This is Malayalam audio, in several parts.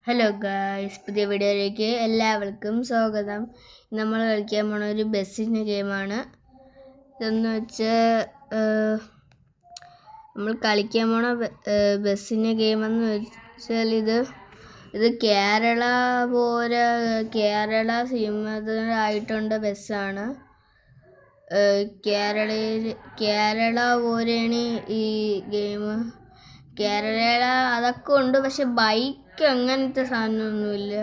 ഹലോ ഗായ്സ്, പുതിയ വീഡിയോയിലേക്ക് എല്ലാവർക്കും സ്വാഗതം. നമ്മൾ കളിക്കാൻ പോണ ഒരു ബസ്സിൻ്റെ ഗെയിമാണ്. ഇതെന്ന് വെച്ചാൽ നമ്മൾ കളിക്കാൻ പോണ ബസ്സിൻ്റെ ഗെയിമെന്ന് വെച്ചാൽ ഇത് കേരള സിനിമയിലായിട്ടുണ്ട് ബസ്സാണ്. കേരള പോലെയാണ് ഈ ഗെയിം. കേരള അതൊക്കെ ഉണ്ട്, പക്ഷെ ബൈക്ക് അങ്ങനത്തെ സാധനമൊന്നുമില്ല.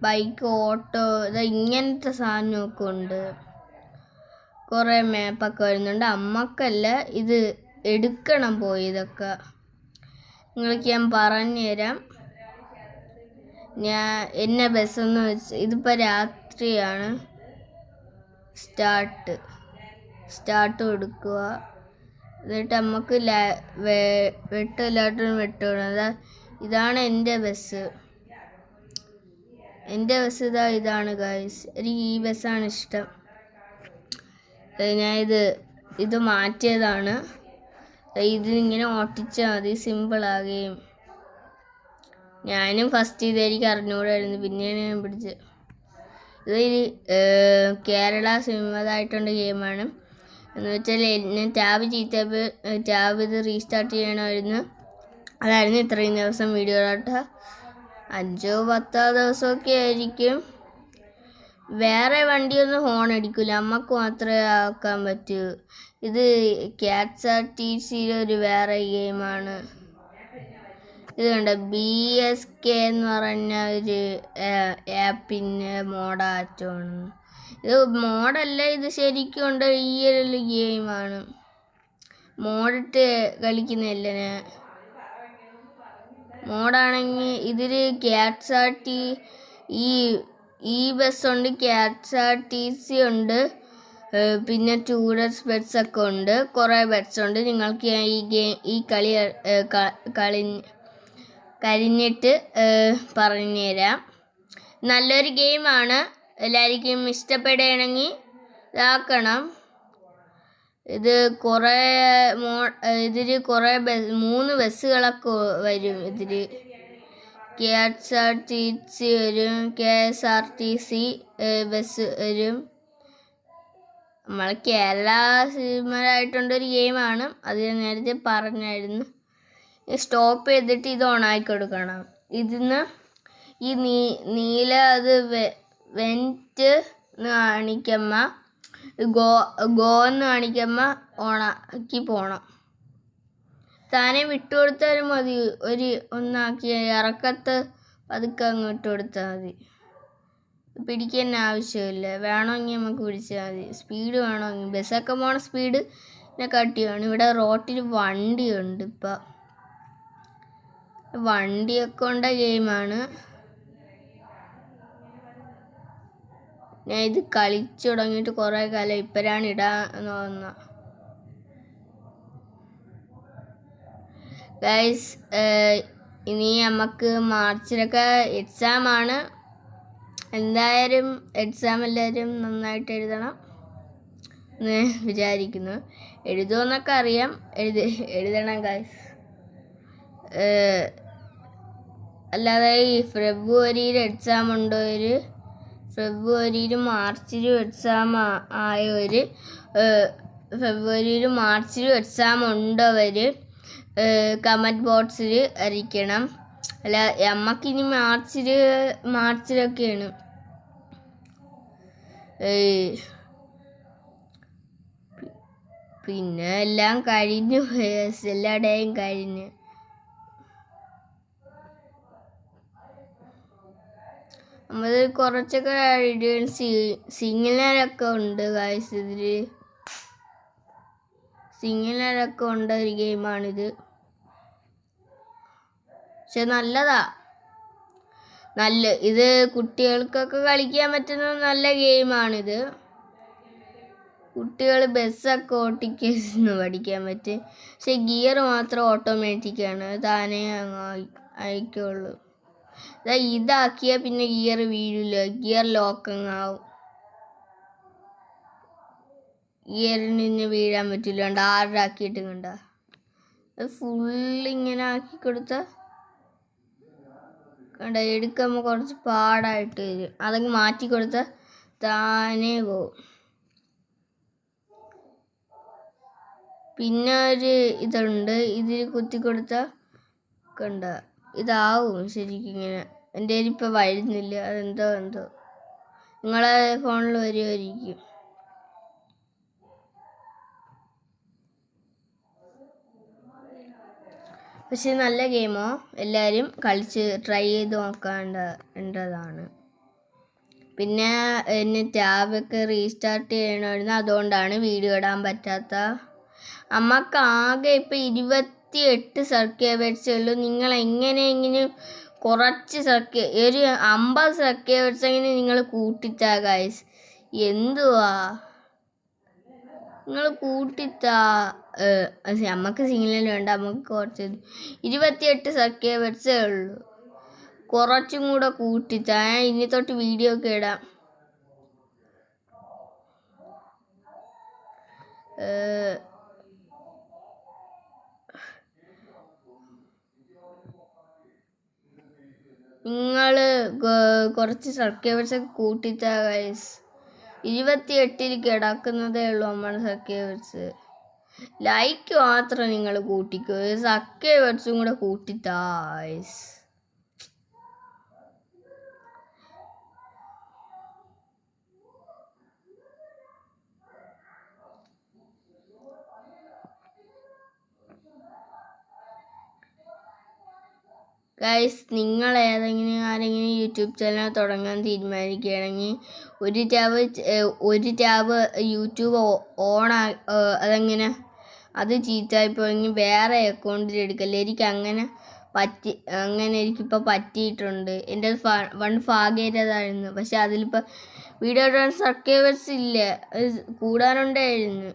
ബൈക്ക്, ഓട്ടോ, ഇങ്ങനത്തെ സാധനമൊക്കെ ഉണ്ട്. കുറേ മാപ്പൊക്കെ വരുന്നുണ്ട്. അമ്മക്കല്ല, ഇത് എടുക്കണം പോയി. ഇതൊക്കെ നിങ്ങൾക്ക് ഞാൻ പറഞ്ഞുതരാം. എന്നെ ബസ്സെന്ന് വെച്ച് ഇതിപ്പോൾ രാത്രിയാണ്. സ്റ്റാർട്ട് കൊടുക്കുക. എന്നിട്ട് നമുക്ക് വെട്ടുവിടാം. ഇതാണ് എൻ്റെ ബസ്. ഇതാണ് ഗൈസ്. എനിക്ക് ഈ ബസ്സാണ് ഇഷ്ടം. ഞാൻ ഇത് മാറ്റിയതാണ്. ഇതിങ്ങനെ ഓട്ടിച്ചാൽ മതി, സിമ്പിളാകുകയും. ഞാനും ഫസ്റ്റ് എനിക്ക് അറിഞ്ഞുകൂടായിരുന്നു, പിന്നെയാണ് ഞാൻ പിടിച്ചത്. ഇത് കേരള സിനിമയിലായിട്ടുണ്ട് ഗെയിമാണ്. എന്ന് വെച്ചാൽ ഞാൻ ടാബ് ഇത് റീസ്റ്റാർട്ട് ചെയ്യണമായിരുന്നു. അതായിരുന്നു ഇത്രയും ദിവസം വീഡിയോ ഇടാത്ത. 5-10 ദിവസമൊക്കെ ആയിരിക്കും. വേറെ വണ്ടിയൊന്നും ഹോൺ അടിക്കില്ല, നമുക്ക് മാത്രമേ ആക്കാൻ പറ്റൂ. ഇത് KSRTC ഒരു വേറെ ഗെയിമാണ്. ഇത് കണ്ട BSK എന്ന് പറഞ്ഞ ഒരു ആപ്പിൻ്റെ മോഡാറ്റമാണ്. ഇത് മോഡല്ല, ഇത് ശരിക്കും ഉണ്ട്. ഈ ഒരു ഗെയിമാണ്. മോഡിട്ട് കളിക്കുന്നില്ല ഞാൻ. മോഡാണെങ്കിൽ ഇതിൽ ഈ ബസ്സുണ്ട്, KSRTC ഉണ്ട്, പിന്നെ ടൂറിസ്റ്റ് ബസ്സൊക്കെ ഉണ്ട്. കുറേ ബസ്സുണ്ട്. നിങ്ങൾക്ക് ഈ കളി കഴിഞ്ഞിട്ട് പറഞ്ഞുതരാം. നല്ലൊരു ഗെയിമാണ്. എല്ലാവർക്കും ഇഷ്ടപ്പെടുകയാണെങ്കിൽ ഇതാക്കണം. ഇതിൽ കുറേ 3 ബസ്സുകളൊക്കെ വരും. ഇതിൽ KSRTC വരും, KSRTC ബസ് വരും. നമ്മൾ കേരള സിനിമയിലായിട്ടുള്ളൊരു ഗെയിമാണ്. അത് ഞാൻ നേരത്തെ പറഞ്ഞായിരുന്നു. സ്റ്റോപ്പ് ചെയ്തിട്ട് ഇത് ഓണാക്കി കൊടുക്കണം. ഇതിന്ന് ഈ നീല അത് വെൻറ്റ് എന്ന് കാണിക്കുമ്പോൾ ഗോ എന്ന് കാണിക്കുമ്പോൾ ഓണാക്കി പോകണം. താനെ വിട്ടുകൊടുത്താലും മതി. ഒന്നാക്കി ഇറക്കത്ത് പതുക്കെ അങ്ങ് വിട്ടുകൊടുത്താൽ മതി. പിടിക്കാൻ ആവശ്യമില്ല. വേണമെങ്കിൽ നമുക്ക് പിടിച്ചാൽ മതി. സ്പീഡ് വേണമെങ്കിൽ ബസ്സൊക്കെ പോണ സ്പീഡ് കട്ടിയാണ്. ഇവിടെ റോട്ടിൽ വണ്ടിയുണ്ട്. ഇപ്പം വണ്ടിയൊക്കെ ഉണ്ട ഗെയിമാണ്. ഞാൻ ഇത് കളിച്ചു തുടങ്ങിയിട്ട് കുറേ കാലം. ഇപ്പോഴാണ് ഇടാന്ന് തോന്നുന്നത്. ഗൈസ്, ഇനി നമുക്ക് മാർച്ചിലൊക്കെ എക്സാമാണ്. എന്തായാലും എക്സാം എല്ലാവരും നന്നായിട്ട് എഴുതണം എന്ന് വിചാരിക്കുന്നു. എഴുതുമെന്നൊക്കെ അറിയാം. എഴുതണം ഗൈസ്. അല്ലാതെ ഈ ഫെബ്രുവരിയിൽ എക്സാം ഉണ്ടവർ, ഫെബ്രുവരിയിലും മാർച്ചിലും എക്സാം ആയവർ, ഫെബ്രുവരിയിലും മാർച്ചിലും എക്സാം ഉണ്ടവർ കമൻറ്റ് ബോക്സിൽ അറിയിക്കണം. അല്ല, നമുക്കിനി മാർച്ചിലൊക്കെയാണ്. പിന്നെ എല്ലാം കഴിഞ്ഞു. എല്ലായിടെയും കഴിഞ്ഞ്. നമ്മൾ കുറച്ചൊക്കെ സിഗ്നലൊക്കെ ഉണ്ട് ഗൈസ്. ഇതിൽ സിഗ്നലൊക്കെ ഉണ്ട് ഒരു ഗെയിമാണിത്. പക്ഷെ നല്ലതാ. ഇത് കുട്ടികൾക്കൊക്കെ കളിക്കാൻ പറ്റുന്ന നല്ല ഗെയിമാണിത്. കുട്ടികൾ ബസ്സൊക്കെ ഓട്ടിക്കുന്നു പഠിക്കാൻ പറ്റും. പക്ഷെ ഗിയർ മാത്രം ഓട്ടോമാറ്റിക്കാണ്, താനേ അയക്കുള്ളൂ. ഇതാക്കിയാൽ പിന്നെ ഗിയർ വീഴില്ല. ഗിയർ ലോക്കങ്ങാവും. ഗിയറിൽ നിന്ന് വീഴാൻ പറ്റില്ല. കണ്ട, ആക്കിയിട്ട് കണ്ട. ഫുള്ളിങ്ങനെ ആക്കി കൊടുത്താൽ കണ്ട എടുക്കുമ്പോൾ കുറച്ച് പാടായിട്ട് വരും. അതങ്ങ് മാറ്റി കൊടുത്താൽ താനേ പോവും. പിന്നെ ഒരു ഇതുണ്ട്, ഇതിൽ കുത്തി കൊടുത്താൽ കണ്ട ഇതാവും ശരിക്കും ഇങ്ങനെ. എൻ്റെ കയ്യിൽ ഇപ്പോൾ വരുന്നില്ല, അതെന്തോ നിങ്ങളെ ഫോണിൽ വരുമായിരിക്കും. പക്ഷെ നല്ല ഗെയിമോ, എല്ലാവരും കളിച്ച് ട്രൈ ചെയ്ത് നോക്കേണ്ടതാണ്. പിന്നെ എന്നെ ടാബൊക്കെ റീസ്റ്റാർട്ട് ചെയ്യണമായിരുന്നു, അതുകൊണ്ടാണ് വീഡിയോ ഇടാൻ പറ്റാത്ത. അമ്മക്ക് ആകെ ഇപ്പം 28 സബ്സ്ക്രൈബേഴ്സേ ഉള്ളൂ. നിങ്ങൾ എങ്ങനെയെങ്കിലും കുറച്ച് ഒരു 50 സബ്സ്ക്രൈബേഴ്സ് എങ്ങനെ നിങ്ങൾ കൂട്ടിത്താ ഗൈസ്. എന്തുവാ നിങ്ങൾ കൂട്ടിത്താ. നമുക്ക് സിഗ്നൽ വേണ്ട, നമുക്ക് കുറച്ച് 28 സബ്സ്ക്രൈബേഴ്സേ ഉള്ളൂ. കുറച്ചും കൂടെ കൂട്ടിത്താ. ഇനി തൊട്ട് വീഡിയോ ഒക്കെ ഇടാം. നിങ്ങൾ കുറച്ച് സബ്സ്ക്രൈബേഴ്സൊക്കെ കൂട്ടിത്താ ഗൈസ്. 28 കിടക്കുന്നതേ ഉള്ളൂ നമ്മുടെ സബ്സ്ക്രൈബേഴ്സ്. ലൈക്ക് മാത്രം നിങ്ങൾ കൂട്ടിക്കോ, സബ്സ്ക്രൈബേഴ്സും കൂടെ കൂട്ടിത്താ ഗൈസ്. ഗൈസ്, നിങ്ങൾ ആരെങ്കിലും യൂട്യൂബ് ചാനൽ തുടങ്ങാൻ തീരുമാനിക്കുകയാണെങ്കിൽ ഒരു ടാബ് യൂട്യൂബ് അതെങ്ങനെ അത് ചീത്തയായിപ്പോയെങ്കിൽ വേറെ അക്കൗണ്ടിൽ എടുക്കല്ലേ. എനിക്കിപ്പോൾ പറ്റിയിട്ടുണ്ട്. എൻ്റെ വൺ ഭാഗ്യതായിരുന്നു. പക്ഷെ അതിലിപ്പോൾ വീഡിയോ ഇടാൻ സബ്സ്ക്രൈബേഴ്സ് ഇല്ല, കൂടാനുണ്ടായിരുന്നു.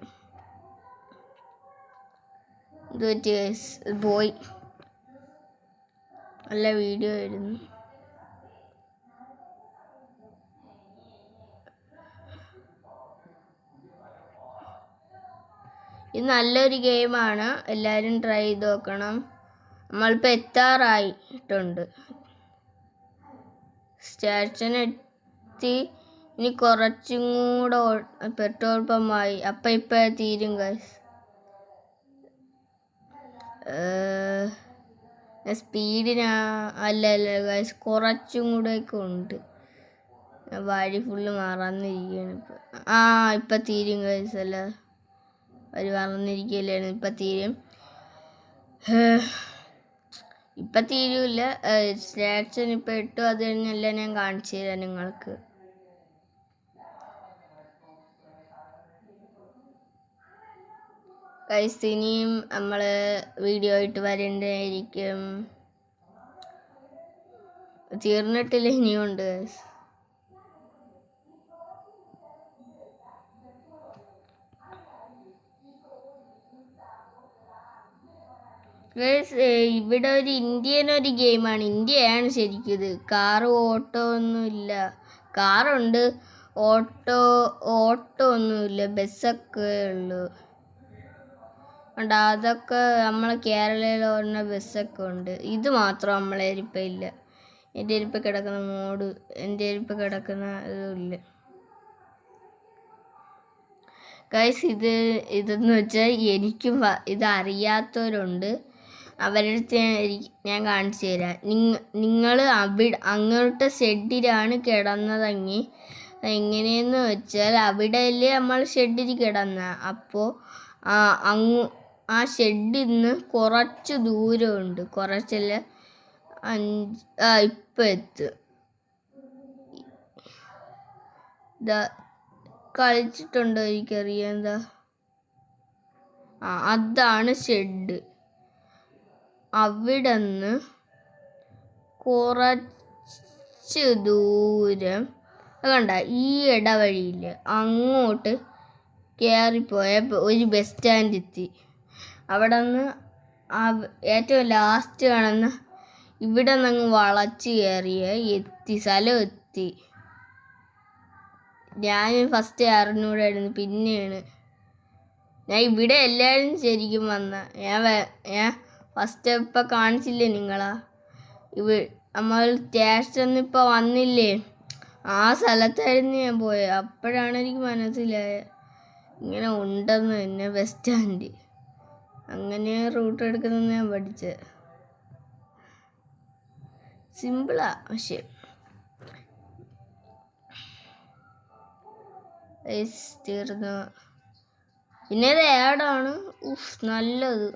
ഇത് പറ്റി ഗൈസ്, പോയി. നല്ല വീഡിയോ ആയിരുന്നു. ഇത് നല്ലൊരു ഗെയിമാണ്, എല്ലാവരും ട്രൈ ചെയ്ത് നോക്കണം. നമ്മളിപ്പോൾ എത്താറായിട്ടുണ്ട്, സ്റ്റേഷൻ എത്തി. ഇനി കുറച്ചും കൂടെ പെട്രോൾ പമ്പായി. ഇപ്പം തീരും ഗൈസ്. സ്പീഡിന് അല്ല ഗൈസ്, കുറച്ചും കൂടെയൊക്കെ ഉണ്ട്. വഴി ഫുള്ള് മറന്നിരിക്കുകയാണ് ഇപ്പം. ഇപ്പം തീരും ഗൈസ്. അല്ല വഴി മറന്നിരിക്കുകയല്ലായിരുന്നു, ഇപ്പം തീരും. ഇപ്പം തീരൂല, സ്റ്റേഷൻ ഇപ്പം ഇട്ടു. അത് കഴിഞ്ഞല്ല ഞാൻ കാണിച്ചു തരാം നിങ്ങൾക്ക്. ഗൈസ്, ഇനിയും നമ്മൾ വീഡിയോ ആയിട്ട് വരേണ്ടതായിരിക്കും. തീർന്നിട്ടില്ല, ഇനിയുണ്ട് ഗൈസ്. ഗൈസ്, ഇവിടെ ഒരു ഇന്ത്യൻ ഗെയിമാണ്. ഇന്ത്യയാണ് ശരിക്കും ഇത്. കാറ് ഓട്ടോ ഒന്നുമില്ല. കാറുണ്ട്, ഓട്ടോ ഒന്നുമില്ല, ബസ്സൊക്കെ ഉള്ളു. ഉണ്ട്, അതൊക്കെ നമ്മളെ കേരളയിൽ ഓടുന്ന ബസ്സൊക്കെ ഉണ്ട്. ഇത് മാത്രം നമ്മളെ ഇരിപ്പം ഇല്ല. എൻ്റെ ഇരിപ്പം കിടക്കുന്ന എൻ്റെ ഇരിപ്പം കിടക്കുന്ന ഇതുമില്ല ഗൈസ്. ഇതെന്ന് വെച്ചാൽ എനിക്കും ഇതറിയാത്തവരുണ്ട്, അവരുടെ അടുത്ത് ഞാൻ കാണിച്ചു തരാം. നിങ്ങൾ അങ്ങോട്ട് ഷെഡിലാണ് കിടന്നതെങ്കിൽ എങ്ങനെയെന്ന് വെച്ചാൽ അവിടെയല്ലേ നമ്മൾ ഷെഡിൽ കിടന്ന. അപ്പോൾ ആ ഷെഡിൽ നിന്ന് കുറച്ച് ദൂരമുണ്ട്, കുറച്ചല്ല, ഇപ്പം എത്തും. കളിച്ചിട്ടുണ്ടോ എനിക്കറിയാം. എന്താ അതാണ് ഷെഡ്. അവിടെ നിന്ന് കുറച്ച് ദൂരം കണ്ട, ഈ ഇടവഴിയിൽ അങ്ങോട്ട് കയറിപ്പോയപ്പോൾ ഒരു ബസ് സ്റ്റാൻഡ് എത്തി. അവിടെ നിന്ന് ഏറ്റവും ലാസ്റ്റ് കാണുന്ന ഇവിടെ നിന്ന് വളച്ച് കയറിയ സ്ഥലം എത്തി. ഞാൻ ഫസ്റ്റ് അറിഞ്ഞൂടായിരുന്നു, പിന്നെയാണ് ഞാൻ ഇവിടെ എല്ലാവരും ശരിക്കും വന്ന. ഞാൻ ഫസ്റ്റ് ഇപ്പം കാണിച്ചില്ലേ നിങ്ങളാ. നമ്മൾ സ്റ്റേഷൻ ഇപ്പോൾ വന്നില്ലേ, ആ സ്ഥലത്തായിരുന്നു ഞാൻ പോയത്. അപ്പോഴാണ് എനിക്ക് മനസ്സിലായത് ഇങ്ങനെ ഉണ്ടെന്ന് തന്നെ ബസ് സ്റ്റാൻഡ്. അങ്ങനെ റൂട്ട് എടുക്കുന്നതെന്ന് ഞാൻ പഠിച്ചത്. സിമ്പിളാ, പക്ഷെ തീർന്നു. പിന്നെ ഇത് ഏടാണ് നല്ലത്,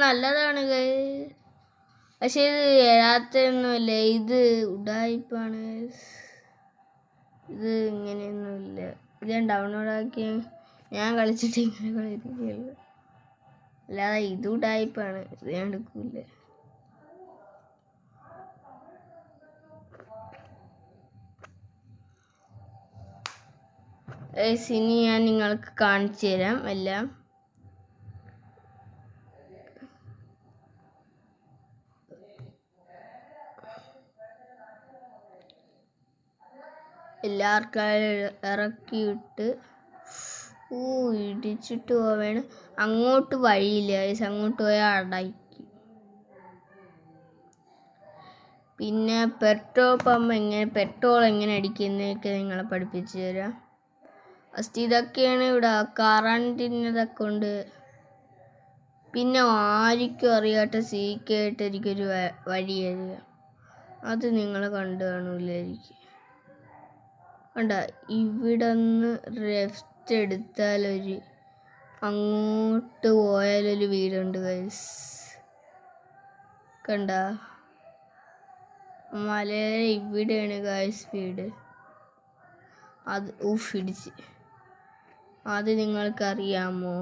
നല്ലതാണ്. പക്ഷെ ഇത് ഏഴാത്തൊന്നുമല്ല, ഇത് ഉഡായിപ്പാണ്. ഇത് ഇങ്ങനെയൊന്നുമില്ല. ഇത് ഞാൻ ഡൗൺലോഡാക്കി ഞാൻ കളിച്ചിട്ട് ഇങ്ങനെ കളിക്കുകയുള്ളൂ. അല്ലാതെ ഇത് ഉഡായിപ്പാണ്, ഇത് ഞാൻ എടുക്കൂല. ഇനി ഞാൻ നിങ്ങൾക്ക് കാണിച്ചു തരാം എല്ലാം. എല്ലാവർക്കും ഇറക്കിയിട്ട് ഇടിച്ചിട്ട് പോവേണം. അങ്ങോട്ട് വഴിയില്ല, അങ്ങോട്ട് പോയാൽ അടയ്ക്കും. പിന്നെ പെട്രോൾ പമ്പ് പെട്രോൾ എങ്ങനെ അടിക്കുന്നതൊക്കെ നിങ്ങളെ പഠിപ്പിച്ചു തരാം. ഫസ്റ്റ് ഇതൊക്കെയാണ് ഇവിടെ കറണ്ടിനതൊക്കെ ഉണ്ട്. പിന്നെ ആർക്കും അറിയാത്ത സീക്കായിട്ട് എനിക്കൊരു വഴി അറിയാം, അത് നിങ്ങൾ കണ്ടു കാണൂലായിരിക്കും. കണ്ട, ഇവിടെ നിന്ന് ലെഫ്റ്റ് എടുത്താൽ അങ്ങോട്ട് പോയാലൊരു വീടുണ്ട് ഗൈസ്. കണ്ട, മലയുടെ ഇവിടെയാണ് ഗൈസ് വീട്. അത് ഇടിച്ച്. അത് നിങ്ങൾക്കറിയാമോ?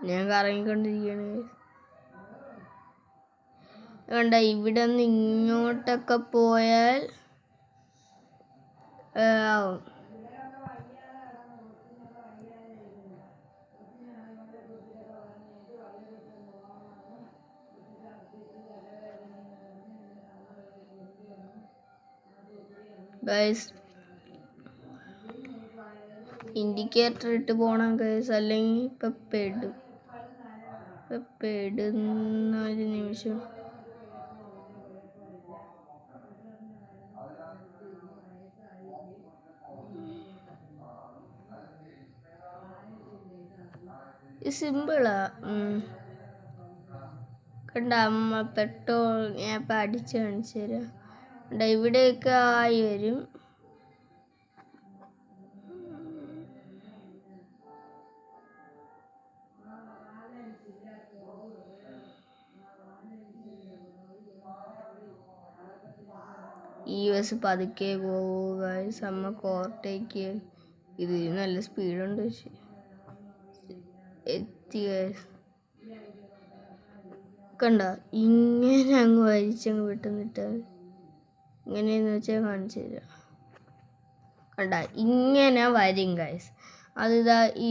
ഞാൻ കറങ്ങിക്കൊണ്ടിരിക്കുകയാണ്. കണ്ട, ഇവിടെ നിന്ന് ഇങ്ങോട്ടൊക്കെ പോയാൽ ആവും. ഗൈസ്, ഇൻഡിക്കേറ്റർ ഇട്ട് പോകണം ഗൈസ്, അല്ലെങ്കിൽ ഇപ്പം പെടുന്ന ഒരു നിമിഷം. സിമ്പിളാ. കണ്ട, പെട്രോൾ ഞാൻ ഇപ്പം അടിച്ച് കാണിച്ചു തരാം. ഇവിടെയൊക്കെ ആയി വരും. ഈ ബസ് പതുക്കെ പോവുക, കോർട്ടേക്ക്. ഇത് നല്ല സ്പീഡുണ്ട്, പക്ഷെ എത്തിയ കണ്ട, ഇങ്ങനെ അങ്ങ് വലിച്ചങ്ങ് വിട്ടുന്നിട്ട് ഇങ്ങനെയെന്ന് വെച്ചാൽ കാണിച്ചു തരാം. കണ്ട, ഇങ്ങനെ വരും ഗൈസ്. അതിതാ ഈ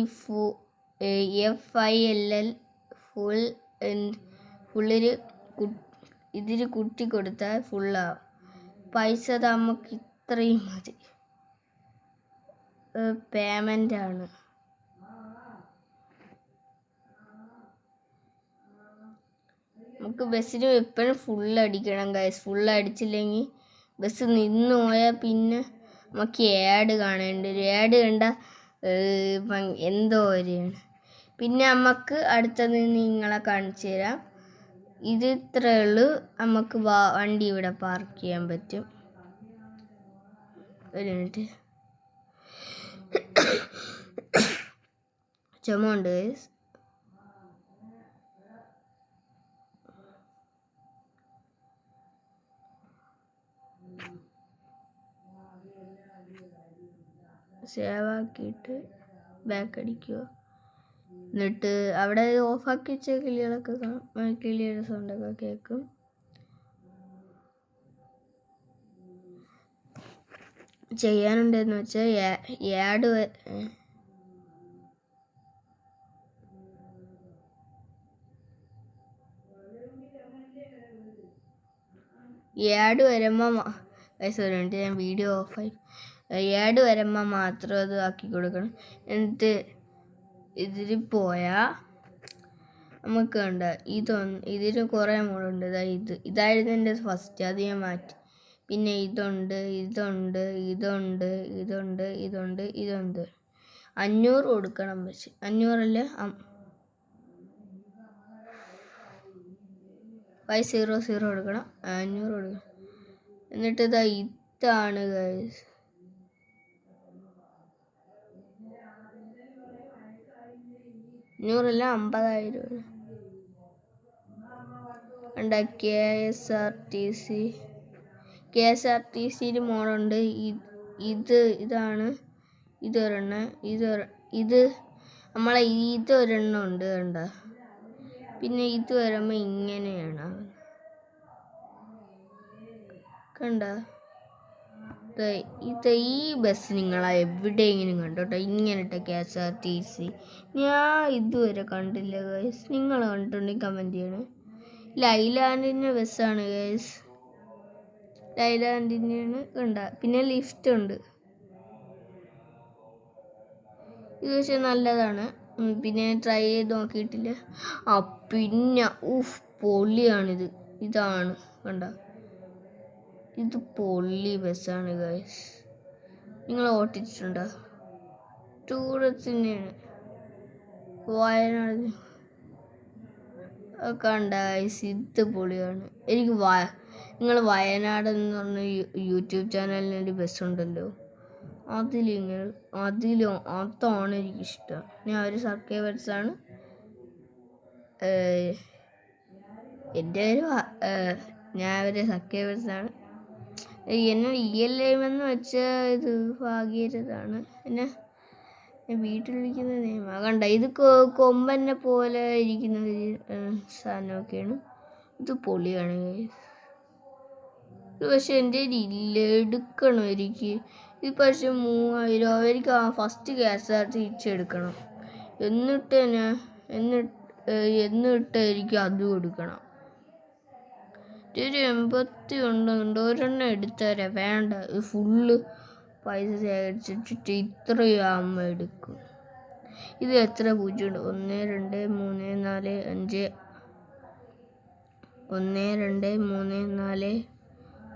FILL ഇതിൽ കുട്ടി കൊടുത്താൽ ഫുള്ളാവും. പൈസ നമുക്ക് ഇത്രയും മതി. പേയ്മെൻ്റ് ആണ്. നമുക്ക് ബസ്സിന് എപ്പോഴും ഫുള്ളടിക്കണം ഗൈസ്. ഫുള്ളടിച്ചില്ലെങ്കിൽ ബസ് നിന്ന് പോയാൽ പിന്നെ നമുക്ക് ആഡ് കാണേണ്ടി വരും. ആഡ് കണ്ട എന്തോ വരെയാണ്. പിന്നെ നമുക്ക് അടുത്തത് നിങ്ങളെ കാണിച്ചു തരാം. ഇത് ഇത്രയേ ഉള്ളൂ. നമുക്ക് വണ്ടി ഇവിടെ പാർക്ക് ചെയ്യാൻ പറ്റും. ഒരു മിനിറ്റ്, ചുമണ്ട് ഗൈസ്. സേവ് ആക്കിയിട്ട് ബാക്ക് അടിക്കുക. എന്നിട്ട് അവിടെ ഓഫാക്കി വെച്ച കിളികളൊക്കെ കാണും, കിളിയുടെ സൗണ്ടൊക്കെ കേൾക്കും. ചെയ്യാനുണ്ടെന്ന് വെച്ചാൽ ആഡ് ഏഡ് വരുമ്പോൾ ഒരു മിനിറ്റ്, ഞാൻ വീഡിയോ ഓഫായി. ഏഡ് വരുമ്പോൾ മാത്രം അത് ആക്കി കൊടുക്കണം. എന്നിട്ട് ഇതിൽ പോയാൽ നമുക്ക് കണ്ട ഇതിന് കുറേ മോഡുണ്ട്. ഇതായിരുന്നു എൻ്റെ ഫസ്റ്റ്, അത് ഞാൻ മാറ്റി. പിന്നെ ഇതുണ്ട് 500 കൊടുക്കണം. പക്ഷെ 500 500 കൊടുക്കണം, 500 കൊടുക്കണം. എന്നിട്ട് ഇതാണ് ഗൈസ്, 50,000 ഉണ്ട്. KSRTC മോഡുണ്ട്. ഇതാണ് ഇതൊരെണ്ണം, നമ്മളെ ഇതൊരെണ്ണം ഉണ്ട് കണ്ട. പിന്നെ ഇത് വരുമ്പോൾ ഇങ്ങനെയാണ് കണ്ട. ഈ ബസ് നിങ്ങളാ എവിടെയെങ്കിലും കണ്ടോട്ടോ, ഇങ്ങനത്തെ KSRTC ഞാൻ ഇതുവരെ കണ്ടില്ല ഗൈസ്. നിങ്ങൾ കണ്ടിട്ടുണ്ടെങ്കിൽ കമൻറ്റ് ചെയ്യണേ. ലൈലാൻഡിൻ്റെ ബസ്സാണ് ഗൈസ്, ലൈലാൻഡിൻ്റെയാണ് കണ്ട. പിന്നെ ലിഫ്റ്റ് ഉണ്ട്, ഇത് പക്ഷെ നല്ലതാണ്. പിന്നെ ട്രൈ ചെയ്ത് നോക്കിയിട്ടില്ല. പിന്നെ പൊള്ളിയാണിത്. ഇതാണ് കണ്ട, ഇത് പൊള്ളി ബസ്സാണ് ഗൈസ്. നിങ്ങൾ ഓട്ടിച്ചിട്ടുണ്ടോ? ടൂറിസ്റ്റിനെയാണ് വയനാട് കണ്ട ഗൈസ്, ഇത് പൊളിയാണ്. എനിക്ക് നിങ്ങൾ വയനാട് എന്ന് പറഞ്ഞ യൂട്യൂബ് ചാനലിനൊരു ബസ്സുണ്ടല്ലോ, അതാണ് എനിക്കിഷ്ടം. ഞാൻ ഒരു സബ്സ്ക്രൈബേഴ്സാണ്. എൻ്റെ ഞാൻ ഒരു സബ്സ്ക്രൈബേഴ്സാണ്. എന്നെ എന്ന് വെച്ചാൽ ഇത് ഭാഗ്യരതാണ്. പിന്നെ വീട്ടിലിരിക്കുന്ന നിയമം കണ്ട, ഇത് കൊമ്പനെ പോലെ ഇരിക്കുന്ന സാധനമൊക്കെയാണ്. ഇത് പൊളിയാണ്. ഇത് പക്ഷെ എൻ്റെ ഇല്ല, എടുക്കണം എനിക്ക്. ഇത് പക്ഷെ 3000 എനിക്ക് ഫസ്റ്റ് KSRTC എടുക്കണം. എന്നിട്ട് എനിക്ക് അതും എടുക്കണം. ഒരു 80 ഉണ്ട്, ഒരെണ്ണം എടുത്തരാം. വേണ്ട, ഫുള്ള് പൈസ ശേഖരിച്ചിട്ട് ഇത്രയും ആകുമ്പോൾ എടുക്കും. ഇത് എത്ര പൂജ്യമുണ്ട്? 1 2 3 4 5 1 2 3 4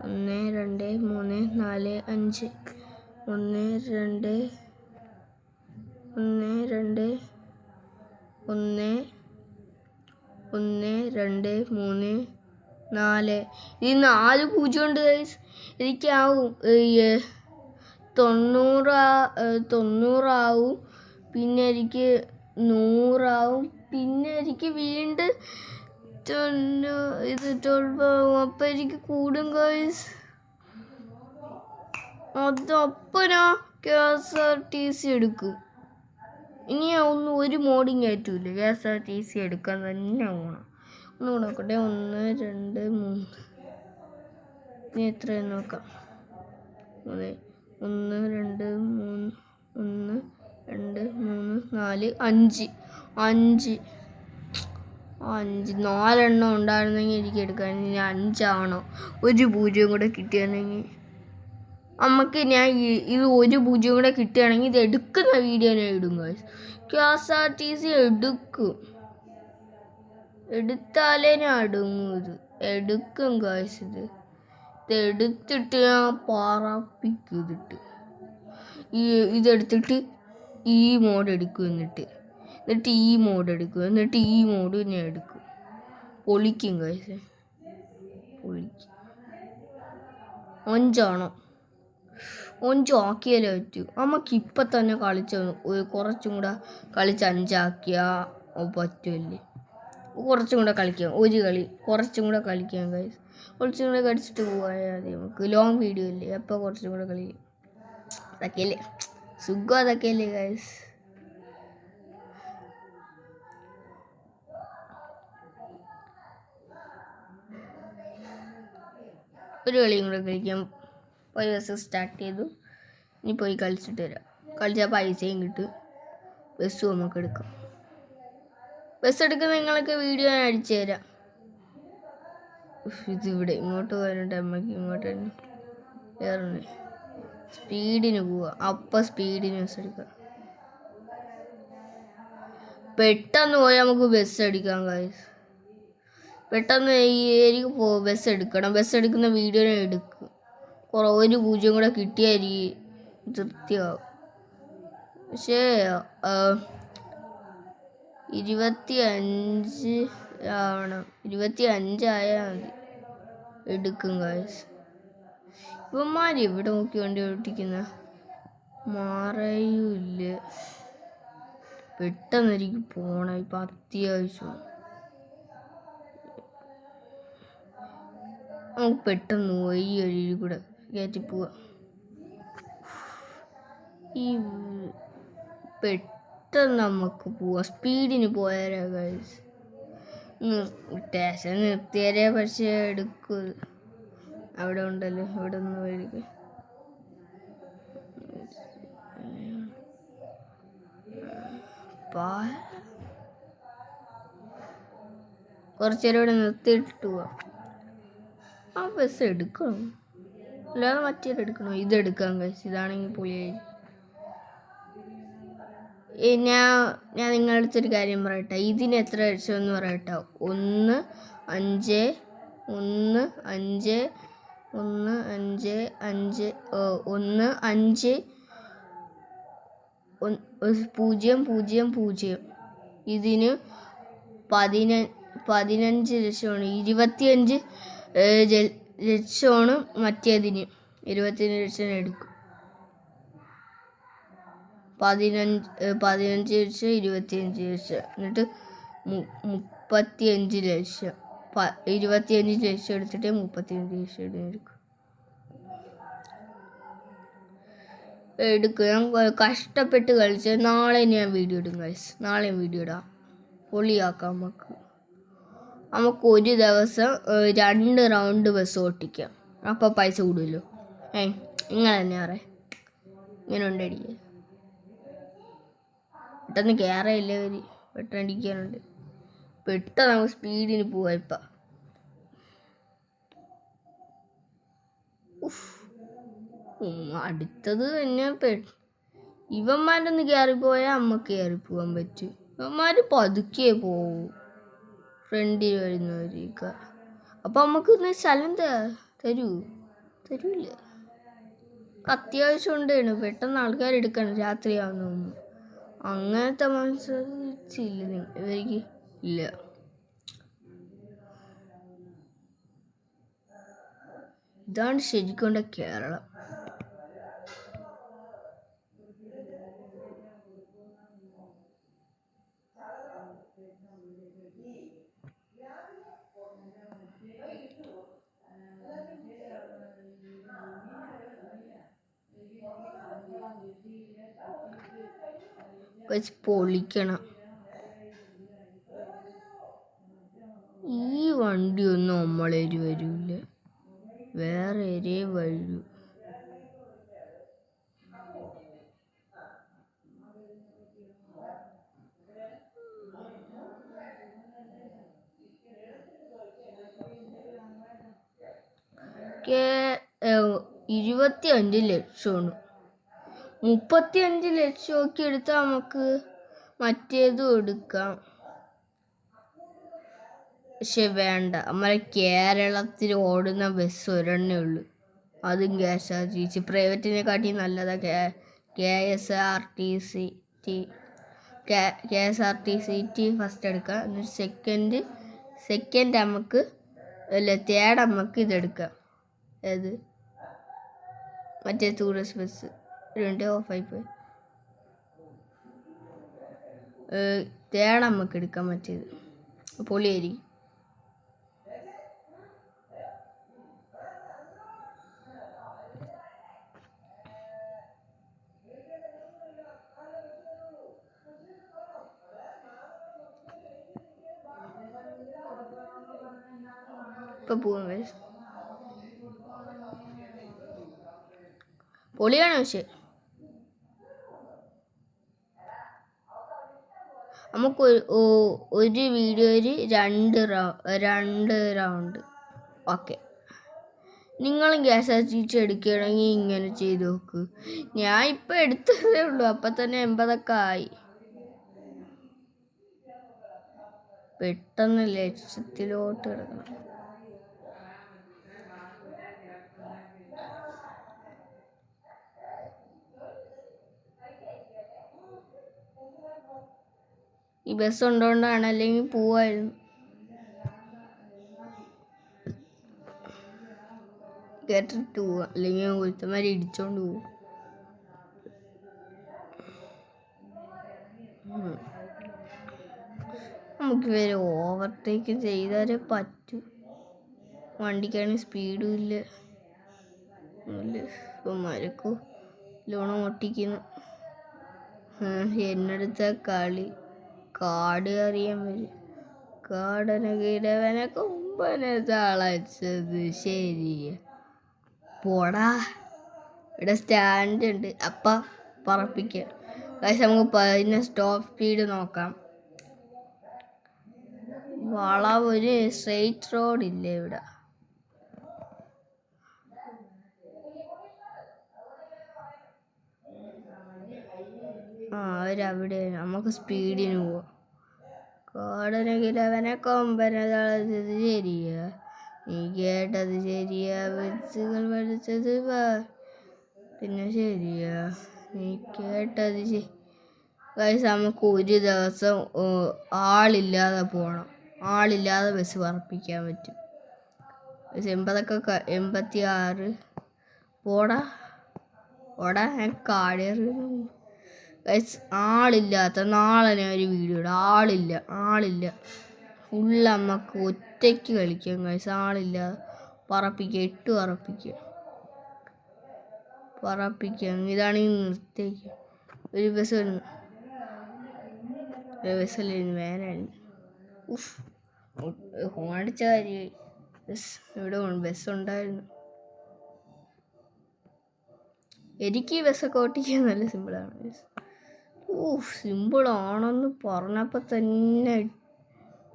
1 2 3 4 5 1 2 1 2 1 1 2 3 4 ഈ 4 പൂജ്യമുണ്ട് ഗൈസ്. എനിക്കാവും 90 ആവും. പിന്നെ എനിക്ക് 100 ആവും. പിന്നെ എനിക്ക് വീണ്ടും 12 ആവും. അപ്പം എനിക്ക് കൂടും ഗൈസ്. അതപ്പം ഞാൻ KSRTC എടുക്കും. ഇനി ഒരു മോഡിങ് ആയിട്ടില്ല, KSRTC എടുക്കാൻ തന്നെ പോകണം. ഒന്ന് നോക്കട്ടെ, 1 2 3 ഇനി എത്രയെന്ന് നോക്കാം. 1 2 3 1 2 3 4 5 4 ഉണ്ടായിരുന്നെങ്കിൽ എനിക്ക് എടുക്കാൻ. ഇനി 5 ആവണോ? ഒരു പൂജ്യം കൂടെ കിട്ടിയാണെങ്കിൽ നമുക്ക് ഞാൻ ഇത് ഒരു പൂജ്യം കൂടെ കിട്ടുകയാണെങ്കിൽ ഇത് എടുക്കുന്ന വീഡിയോ ഞാൻ ഇടും ഗൈസ്. KSRTC എടുത്താലേ ഞാൻ അടുങ്ങും. എടുക്കും ഗൈസ്. ഇത് എടുത്തിട്ട് ഞാൻ പറപ്പിക്കും. ഇതെടുത്തിട്ട് ഈ മോഡ് എടുക്കും. എന്നിട്ട് ഈ മോഡ് എടുക്കും. എന്നിട്ട് ഈ മോഡ് ഞാൻ എടുക്കും. പൊളിക്കും ഗൈസ്, പൊളിക്കും. 5 ആണോ? 5 ആക്കിയാലേ പറ്റൂ. നമുക്കിപ്പം തന്നെ കുറച്ചും കൂടെ കളിച്ച് 5 ആക്കിയാൽ പറ്റുമല്ലേ? കുറച്ചും കൂടെ കളിക്കാം. ഒരു കളി കുറച്ചും കൂടെ കളിക്കാം ഗൈസ്. കുറച്ചും കൂടെ കളിച്ചിട്ട് പോയാൽ മതി. നമുക്ക് ലോങ് വീഡിയോ അല്ലേ, അപ്പോൾ കുറച്ചും കൂടെ കളിക്കാം. അതൊക്കെയല്ലേ സുഖം, അതൊക്കെയല്ലേ ഗൈസ്. ഒരു കളിയും കൂടെ കളിക്കാം. ഒരു ദിവസം സ്റ്റാർട്ട് ചെയ്തു. ഇനി പോയി കളിച്ചിട്ട് വരാം. കളിച്ചാൽ പൈസയും കിട്ടും, ബസ്സും നമുക്ക് എടുക്കാം. ബസ് എടുക്കുന്ന നിങ്ങളൊക്കെ വീഡിയോ ഞാൻ അടിച്ചു തരാം. ഇതിവിടെ ഇങ്ങോട്ട് പോകാനുണ്ട് അമ്മയ്ക്ക് ഇങ്ങോട്ട് തന്നെ കയറണേ. സ്പീഡിന് പോവാ. അപ്പം സ്പീഡിന് ബസ് എടുക്കാം. പെട്ടെന്ന് പോയി നമുക്ക് ബസ് എടുക്കാം ഗൈസ്. പെട്ടെന്ന് എനിക്ക് ബസ് എടുക്കണം. ബസ് എടുക്കുന്ന വീഡിയോ ഞാൻ എടുക്കും. ഒരു 0 കൂടെ കിട്ടിയായിരിക്കും തൃപ്തിയാവും. പക്ഷേ 25 ആവണം. 25 ആയാൽ മതി. എടുക്കും ഗൈസ്. ഇവന്മാർ ഇവിടെ നോക്കി വണ്ടി ഓട്ടിക്കുന്ന മറയൂല്ല. പെട്ടെന്ന് എനിക്ക് പോണം. ഇപ്പം അത്യാവശ്യം നമുക്ക് പെട്ടെന്ന് പോയി ഈ വഴിയിൽ കൂടെ കയറ്റി പോവാം. ഈ പെട്ടെന്ന് നമുക്ക് പോവാം. സ്പീഡിന് പോയാലേ ഗൈസ്. സ്റ്റേഷൻ നിർത്തിയാലേ പക്ഷേ എടുക്കും. അവിടെ ഉണ്ടല്ലോ, ഇവിടെ ഒന്ന് വഴിക്ക് കുറച്ചേരം ഇവിടെ നിർത്തിയിട്ട് പോവാം. ആ ബസ് എടുക്കണം, അല്ലാതെ മറ്റേ എടുക്കണോ? ഇതെടുക്കാൻ കഴിച്ചു. ഇതാണെങ്കിൽ പൊളിയായി. ഞാൻ നിങ്ങളുടെ അടുത്തൊരു കാര്യം പറയട്ടെ. ഇതിന് എത്ര ലക്ഷമെന്ന് പറയട്ടോ? 1 5 1 5 1 5 5 1 5 0 0 0. ഇതിന് 15 ലക്ഷമാണ്. 25 ലക്ഷമാണ് മറ്റേതിന്. 25 ലക്ഷം എടുക്കും. 15 ലക്ഷം 25 ലക്ഷം എന്നിട്ട് 35 ലക്ഷം. 25 ലക്ഷം എടുത്തിട്ട് 35 ലക്ഷം എടുക്കും. ഞാൻ കഷ്ടപ്പെട്ട് കളിച്ച്. നാളെ ഞാൻ വീഡിയോ ഇടും ഗൈസ്. നാളെ വീഡിയോ ഇടാം. പൊളിയാക്കാം. നമുക്ക് ഒരു ദിവസം 2 റൗണ്ട് ബസ് ഓട്ടിക്കാം. അപ്പോൾ പൈസ കൂടുമല്ലോ. ഇങ്ങനെ തന്നെ പറയാം. ഇങ്ങനെ ഉണ്ടടിക്കുക. പെട്ടെന്ന് കയറിയില്ല. പെട്ടെന്നടിക്കാനുണ്ട്. പെട്ടെന്ന് നമുക്ക് സ്പീഡിന് പോവാം. ഇപ്പം അടുത്തത് തന്നെ ഇവന്മാരൊന്ന് കയറിപ്പോയാൽ അമ്മക്ക് കയറിപ്പോവാൻ പറ്റും. ഇവന്മാർ പതുക്കെ പോവും ഫ്രണ്ടിൽ വരുന്നവരേക്ക്. അപ്പം നമുക്ക് ഇന്ന് സ്ഥലം തരൂല്ല. അത്യാവശ്യം ഉണ്ടാണ്. പെട്ടെന്ന് ആൾക്കാരെടുക്കണം. രാത്രിയാവുന്നു. അങ്ങനത്തെ മനസ്സില്ല ഇവർക്ക് ഇല്ല. ഇതാണ് ശരിക്കും കേരളം. പൊളിക്കണം. ഈ വണ്ടിയൊന്നും നമ്മളേരി വരൂല. വേറെ വരൂ. ഒക്കെ 25 ലക്ഷമാണ്. 35 ലക്ഷമൊക്കെ എടുത്താൽ നമുക്ക് മറ്റേതും എടുക്കാം. പക്ഷെ വേണ്ട. നമ്മളെ കേരളത്തിൽ ഓടുന്ന ബസ് ഒരെണ്ണേ ഉള്ളൂ. അതും KSRTC. പ്രൈവറ്റിനെക്കാട്ടി നല്ലതാ KSRTC ഫസ്റ്റ് എടുക്കാം. എന്നിട്ട് സെക്കൻഡ് നമുക്ക് തേർഡ് നമുക്ക് ഇതെടുക്കാം. ഏത്? മറ്റേ ടൂറിസ്റ്റ് ബസ്. 2 ഓഫായിപ്പോയി. തേർഡ് നമുക്ക് എടുക്കാം. മറ്റേത് പൊളിയായിരിക്കും. ഇപ്പം പോവാം. പൊളിയാണ്. പക്ഷെ നമുക്ക് ഒരു വീഡിയോയിൽ 2 റൗണ്ട് ഓക്കെ, നിങ്ങളും KSRTC എടുക്കുകയാണെങ്കിൽ ഇങ്ങനെ ചെയ്ത് നോക്ക്. ഞാൻ ഇപ്പം എടുത്തതേ ഉള്ളൂ, അപ്പം തന്നെ 80 ആയി. പെട്ടെന്ന് ലക്ഷ്യത്തിലോട്ട് കിടക്കണം. ഈ ബസ് ഉണ്ടോണ്ടാണ്, അല്ലെങ്കിൽ പോവായിരുന്നു. കേട്ടിട്ട് പോവാ, അല്ലെങ്കിൽ ഒരുത്തന്മാരെ ഇടിച്ചോണ്ട് പോവും. നമുക്ക് ഇവരെ ഓവർടേക്ക് ചെയ്താലേ പറ്റൂ. വണ്ടിക്കാണെങ്കിൽ സ്പീഡും ഇല്ല. മരക്കോ ലോണം ഒട്ടിക്കുന്നു. എന്നടുത്ത കളി കാട് അറിയാൻ വരും. കാടന കിടവനെ കൊമ്പനെ തളച്ചത് ശരിയ. പോടാ, ഇവിടെ സ്റ്റാൻഡ് ഉണ്ട്, അപ്പം പറപ്പിക്കാം. പക്ഷെ നമുക്ക് പിന്നെ സ്റ്റോപ്പ് സ്പീഡ് നോക്കാം. വളവ്, ഒരു സ്ട്രെയിറ്റ് റോഡില്ല ഇവിടെ. അവരവിടെ, നമുക്ക് സ്പീഡിന് പോവാം. കാടന കിഴവനെ കൊമ്പനെ തളച്ചത് ശരിയാ, നീ കേട്ടത് ശരിയാ, വിത്തുകൾ വരച്ചത് പിന്നെ ശരിയാ, നീ കേട്ടത് ശരി. നമുക്ക് ഒരു ദിവസം ആളില്ലാതെ പോകണം. ആളില്ലാതെ ബസ് പറപ്പിക്കാൻ പറ്റും. 86. പോടാ ഞാൻ കാടേറി. ആളില്ലാത്ത നാളെ ഞാൻ ഒരു വീഡിയോ ഇടാം. ആളില്ല ഫുള്ള് നമുക്ക് ഒറ്റയ്ക്ക് കളിക്കാം ഗൈസ്. ആളില്ലാതെ പറപ്പിക്കാം. ഇതാണെങ്കിൽ നിർത്തിയേക്കാം. ഒരു ബസ് വരുന്നു, വേനായിരുന്നു. ഹോണടിച്ച കാര്യം. ഇവിടെ ബസ് ഉണ്ടായിരുന്നു. എനിക്ക് ഈ ബസ്സൊക്കെ ഓട്ടിക്കാൻ നല്ല സിമ്പിളാണ്. സിമ്പിളാണെന്ന് പറഞ്ഞപ്പോൾ തന്നെ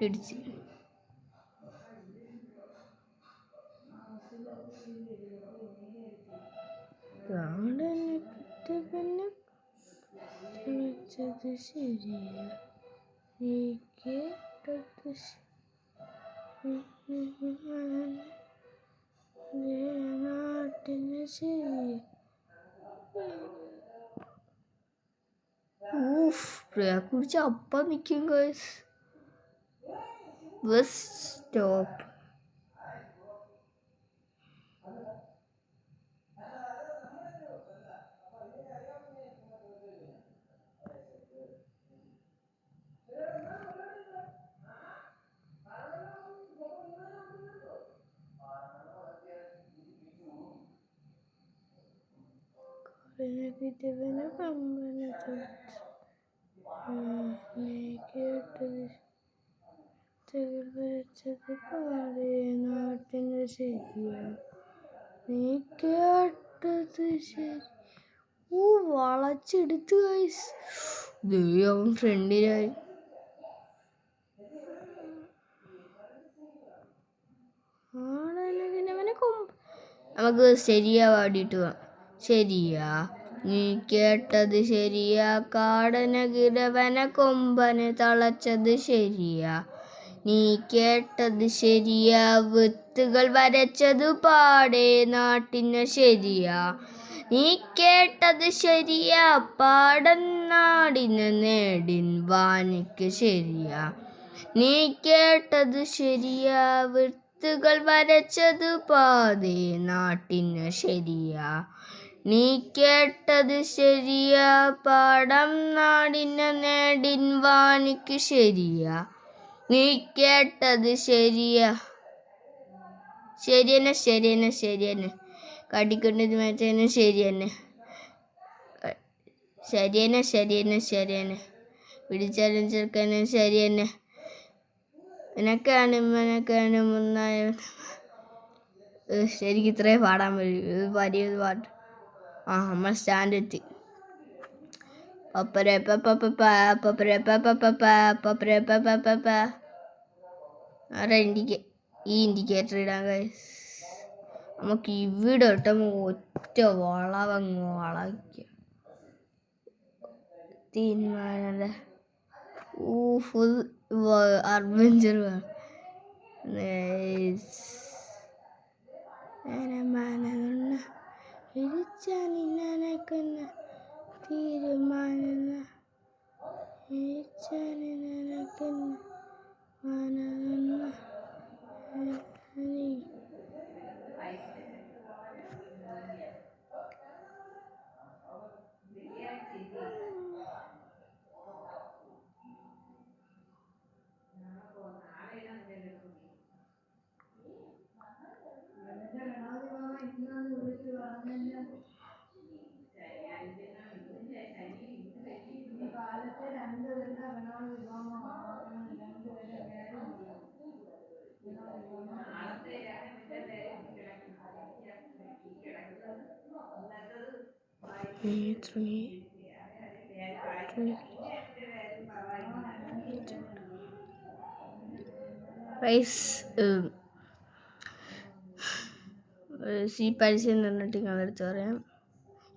ഇടിച്ച്. ശരിയാ, നീ കേട്ടത് നാട്ടിന് ശരിയാ. കുടിച്ച അപ്പം നിൽക്കും ഗൈസ്. Bus stop. നാട്ടിന് ശരിയാ, നീ കേട്ടത് ശരി. വളച്ചെടുത്ത് ഗൈസ്. അവൻ ഫ്രണ്ടിലായി. നമുക്ക് ശരിയാ പാടിയിട്ട് പോവാം. ശരിയാ, നീ കേട്ടത് ശരിയാ, കാടന കിഴവന കൊമ്പനെ തളച്ചത് ശരിയാ, നീ കേട്ടത് ശരിയാ, വിത്തുകൾ വരച്ചതു പാടെ നാട്ടിന് ശരിയാ, നീ കേട്ടത് ശരിയാ, പാടൻ നാടിന് നേടിൻ വാനിക്ക് ശരിയാ, നീ കേട്ടത് ശരിയാ, വിത്തുകൾ വരച്ചതു പാടെ നാട്ടിന് ശരിയാ, നീ കേട്ടത് ശരിയാ, പാടം നാടിന് നേടിൻ വാനിക്ക് ശരിയാ, നീ കേട്ടത് ശരിയാ. ശരിയെന്നെ കാട്ടിക്കൊണ്ടത് മാറ്റാനും ശരിയെന്നെ. പിടിച്ചാലും ചെറുക്കാനും ശരിയെന്നെ. എനക്കാണ് മുന്നായ. ശരിക്കും ഇത്രേ പാടാൻ വരും. ഇത് വലിയൊരു പാട്ട്. നമ്മൾ സ്റ്റാൻഡ് എത്തി. ആരാ എനിക്ക് ഈ ഇൻഡിക്കേറ്റർ ഇടാൻ ഗൈസ്. നമുക്ക് ഇവിടെ ഇട്ട ഒറ്റ വളവങ്ങ് വളയ്ക്കുക. തീരുമാനമല്ല ഫുൾ അഡ്വഞ്ചർ തീരുമാന ഈ പരസ്യം നിന്നിട്ട് നിങ്ങളെടുത്ത് പറയാം.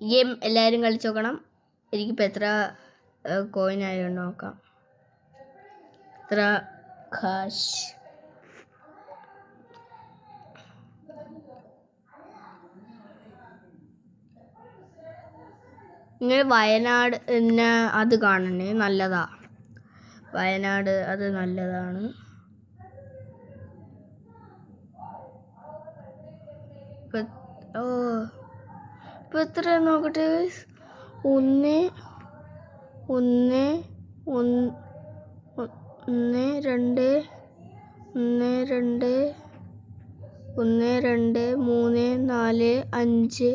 ഈ ഗെയിം എല്ലാവരും കളിച്ച് നോക്കണം. എനിക്കിപ്പോൾ എത്ര കോയിനായോ നോക്കാം. എത്ര കാശ് നിങ്ങൾ വയനാട് പിന്നെ അത് കാണണേ, നല്ലതാ. വയനാട് അത് നല്ലതാണ്. ഇപ്പം എത്ര നോക്കട്ടെ. 1 1 1 2 1 2 1 2 3 4 5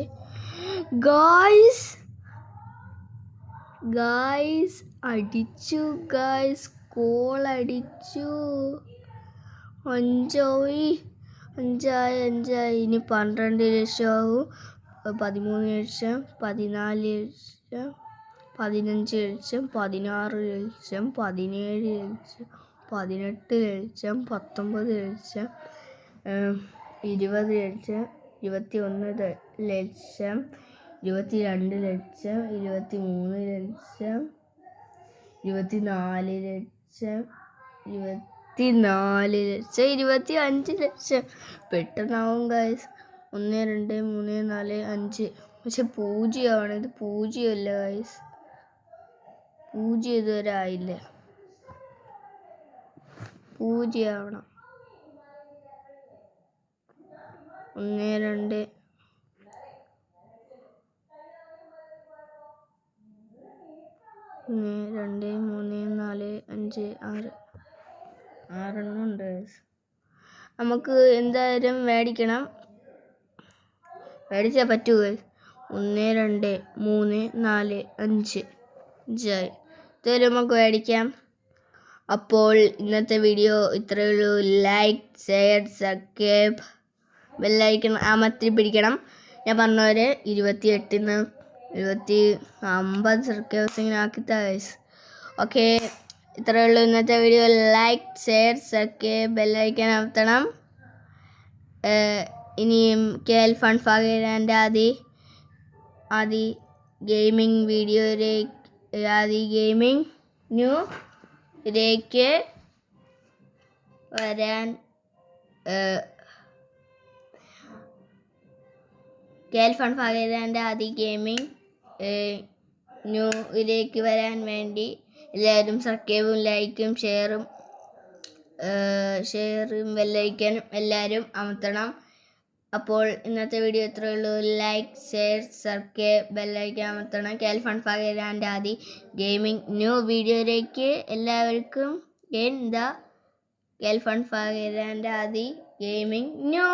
ഗായ്സ് അടിച്ചു. ഗായ്സ് കോൾ അടിച്ചു. 5 ഇനി 12 ലക്ഷമാവും. 13 ലക്ഷം 14 ലക്ഷം 15 ലക്ഷം 16 ലക്ഷം 17 ലക്ഷം 18 ലക്ഷം 19 ലക്ഷം 20 ലക്ഷം 21 ലക്ഷം 22 ലക്ഷം 23 ലക്ഷം 24 ലക്ഷം 24 ലക്ഷം 25 ലക്ഷം. പെട്ടെന്നാവും ഗൈസ്. 1 2 3 4 5. പക്ഷെ പൂജ്യമാണ് ഇത്. പൂജ്യമല്ല ഗൈസ്, പൂജ്യം ഇതുവരെ ആയില്ല. പൂജ്യമാവണം. 1 2 1 2 3 4 5 6 6 ഉണ്ട്. നമുക്ക് എന്തായാലും മേടിക്കണം. മേടിച്ചാൽ പറ്റുക. 1 2 3 4 5 5 ഇതുവരെ നമുക്ക് മേടിക്കാം. അപ്പോൾ ഇന്നത്തെ വീഡിയോ ഇത്രയേ ഉള്ളൂ. ലൈക്ക്, ഷെയർ, സബ്സ്ക്രൈബ്, ബെല്ലൈക്കൺ അമർത്തി പിടിക്കണം. ഞാൻ പറഞ്ഞവരെ 28 50 സബ്സ്ക്രൈബേഴ്സ് ഇങ്ങനെ ആക്കിത്താ ഗൈസ്. ഓക്കെ, ഇത്രയേ ഉള്ളൂ ഇന്നത്തെ വീഡിയോ. ലൈക്ക്, ഷെയർ, സബ്സ്ക്രൈബ്, ബെല്ലൈക്കൺ അമർത്തണം. ഇനിയും KL ഫൺ ഫാഗേരാൻ്റെ ആദി ഗെയിമിംഗ് വീഡിയോയിലേക്ക് ആദി ഗെയിമിംഗ് ന്യൂയിലേക്ക് വരാൻ KL ഫൺ ഫാഗേരാൻ്റെ ആദി ഗെയിമിംഗ് ന്യൂയിലേക്ക് വരാൻ വേണ്ടി എല്ലാവരും സബ്സ്ക്രൈബും ലൈക്കും ഷെയറും ബെല്ലൈക്കനും എല്ലാവരും അമർത്തണം. അപ്പോൾ ഇന്നത്തെ വീഡിയോ ഇത്രയേ ഉള്ളൂ. ലൈക്ക്, ഷെയർ, സബ്സ്ക്രൈബ്, ബെല്ലൈക്കൻ അമർത്തണം. KL ഫൺ ഫാഗേരാൻ്റെ ആദി ഗെയിമിംഗ് ന്യൂ വീഡിയോയിലേക്ക് എല്ലാവർക്കും KL ഫൺ ഫാഗേരാൻ്റെ ആദി ഗെയിമിംഗ് ന്യൂ